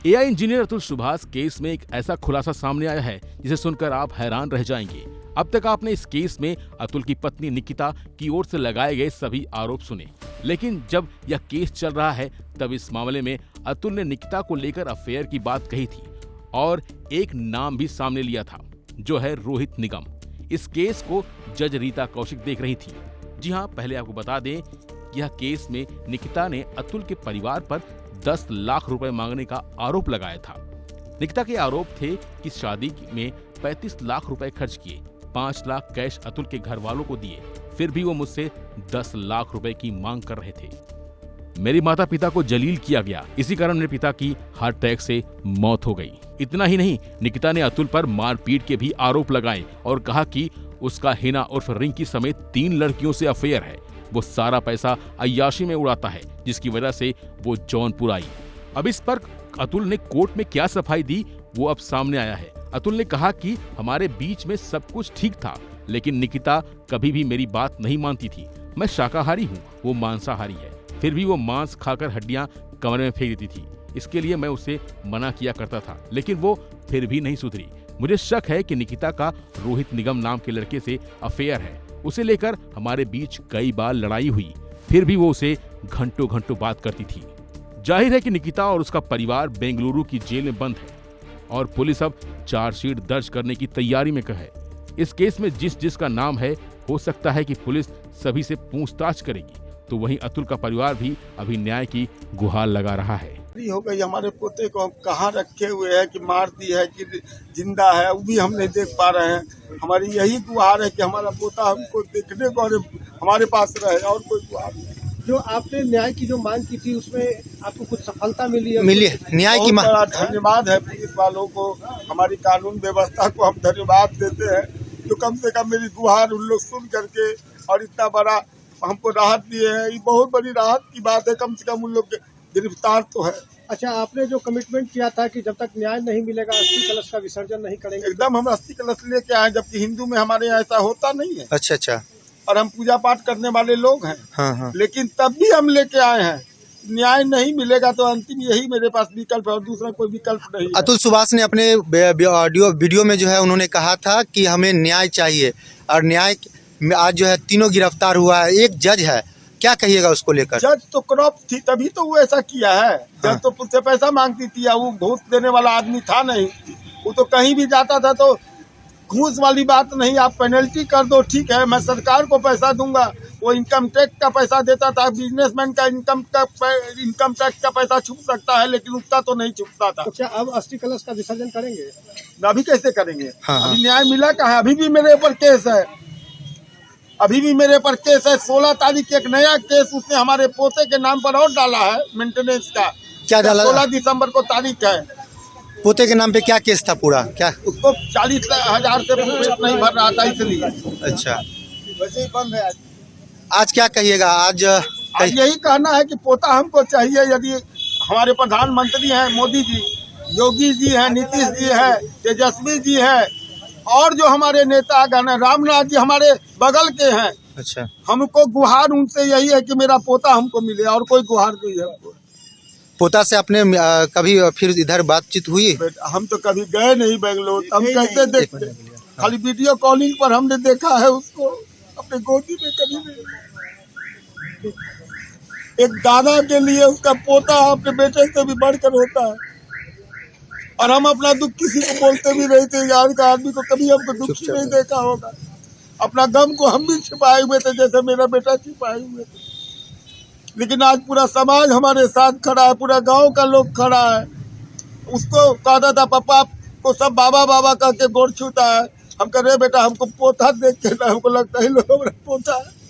AI engineer Atul Subhash case में एक ऐसा खुलासा सामने आया है जिसे सुनकर आप हैरान रह जाएंगे। अब तक आपने इस केस में अतुल की पत्नी निकिता की ओर से लगाए गए सभी आरोप सुने, लेकिन जब यह केस चल रहा है तब इस मामले में अतुल ने निकिता को लेकर अफेयर की बात कही थी और एक नाम भी सामने लिया था, जो है रोहित निगम। इस केस को जज रीता कौशिक देख रही थी। जी हाँ, पहले आपको बता दें कि यह केस में निकिता ने अतुल के परिवार पर 10 लाख रुपए मांगने का आरोप लगाया था। निकिता के आरोप थे कि शादी में 35 लाख रुपए खर्च किए, 5 लाख कैश अतुल के घर वालों को दिए, फिर भी वो मुझसे 10 लाख रुपए की मांग कर रहे थे। मेरे माता पिता को जलील किया गया, इसी कारण मेरे पिता की हार्ट अटैक से मौत हो गई। इतना ही नहीं, निकिता ने अतुल पर मारपीट के भी आरोप लगाए और कहा कि उसका हिना उर्फ रिंकी समेत 3 लड़कियों से अफेयर है। वो सारा पैसा अय्याशी में उड़ाता है, जिसकी वजह से वो जौनपुर आई। अब इस पर अतुल ने कोर्ट में क्या सफाई दी वो अब सामने आया है। अतुल ने कहा कि हमारे बीच में सब कुछ ठीक था, लेकिन निकिता कभी भी मेरी बात नहीं मानती थी। मैं शाकाहारी हूँ, वो मांसाहारी है, फिर भी वो मांस खाकर हड्डियां कमरे में फेंक देती थी। इसके लिए मैं उसे मना किया करता था, लेकिन वो फिर भी नहीं सुधरी। मुझे शक है कि निकिता का रोहित निगम नाम के लड़के से अफेयर है। उसे लेकर हमारे बीच कई बार लड़ाई हुई, फिर भी वो उसे घंटों घंटों बात करती थी। जाहिर है कि निकिता और उसका परिवार बेंगलुरु की जेल में बंद है और पुलिस अब चार्जशीट दर्ज करने की तैयारी में है। इस केस में जिसका नाम है, हो सकता है कि पुलिस सभी से पूछताछ करेगी, तो वहीं अतुल का परिवार भी अभी न्याय की गुहार लगा रहा है। हो गई, हमारे पोते को हम कहाँ रखे हुए हैं कि मार दी है कि जिंदा है, वो भी हम नहीं देख पा रहे हैं। हमारी यही गुहार है कि हमारा पोता हमको देखने को और हमारे पास रहे, और कोई गुहार नहीं। जो आपने न्याय की जो मांग की थी उसमें आपको कुछ सफलता मिली है? न्याय की मांग। बड़ा धन्यवाद है पुलिस वालों को, हमारी कानून व्यवस्था को हम धन्यवाद देते हैं, जो कम से कम मेरी गुहार उन लोग सुन करके और इतना बड़ा हमको राहत दिए हैं। ये बहुत बड़ी राहत की बात है, कम से कम उन लोग गिरफ्तार तो है। अच्छा, आपने जो कमिटमेंट किया था कि जब तक न्याय नहीं मिलेगा अस्थि कलश का विसर्जन नहीं करेंगे? एकदम हम अस्थि कलश लेके आए, जबकि हिंदू में हमारे यहाँ ऐसा होता नहीं है। अच्छा। और हम पूजा पाठ करने वाले लोग हैं। हाँ। लेकिन तब भी हम लेके आए हैं। न्याय नहीं मिलेगा तो अंतिम यही मेरे पास विकल्प है, और दूसरा कोई विकल्प नहीं है। अतुल सुभाष ने अपने वीडियो में जो है उन्होंने कहा था कि हमें न्याय चाहिए, और न्याय में आज जो है तीनों गिरफ्तार हुआ है। एक जज है, क्या कहिएगा उसको लेकर? जज तो क्रॉप थी, तभी तो वो ऐसा किया है। जज तो मुझसे पैसा मांगती थी, वो घूस देने वाला आदमी था नहीं। वो तो कहीं भी जाता था तो घूस वाली बात नहीं, आप पेनल्टी कर दो, ठीक है, मैं सरकार को पैसा दूंगा। वो इनकम टैक्स का पैसा देता था, बिजनेसमैन का इनकम टैक्स का पैसा छुप सकता है, लेकिन उसका तो नहीं छुपता था। तो क्या अब अस्थि कलश का विसर्जन करेंगे? अभी कैसे करेंगे? हाँ। अभी न्याय मिला कहाँ? अभी भी मेरे ऊपर केस है, अभी भी मेरे पर केस है। 16 तारीख एक नया केस उसने हमारे पोते के नाम पर और डाला है, मेंटेनेंस का। क्या डाला? 16 दिसंबर को तारीख है। पोते के नाम पे क्या केस था पूरा? क्या उसको 40,000 से नहीं भर रहा था, इसलिए। अच्छा, वैसे ही बंद है। आज क्या कहिएगा? आज यही कहना है कि पोता हमको चाहिए। यदि हमारे प्रधानमंत्री हैं मोदी जी, योगी जी हैं, नीतीश जी हैं, तेजस्वी जी हैं, और जो हमारे नेतागण हैं, रामनाथ जी हमारे बगल के हैं। अच्छा, हमको गुहार उनसे यही है कि मेरा पोता हमको मिले, और कोई गुहार नहीं है हमको। पोता से अपने कभी फिर इधर बातचीत हुई? हम तो कभी गए नहीं बेंगलोर, हम कैसे देखते? खाली वीडियो कॉलिंग पर हमने देखा है उसको, अपने गोदी में कभी नहीं। एक दादा के लिए उसका पोता अपने बेटे से भी बढ़कर होता है। और हम अपना दुख किसी को बोलते भी नहीं थे। यार का आदमी को कभी हमको दुखी नहीं देखा होगा। अपना गम को हम भी छिपाए हुए थे, जैसे मेरा बेटा छिपाए हुए थे। लेकिन आज पूरा समाज हमारे साथ खड़ा है, पूरा गांव का लोग खड़ा है। उसको कहता था पापा को सब बाबा बाबा कह के गोड़ छूता है। हम कह रहे बेटा हमको पोता देख के ना, हमको लगता है लोग पोता है।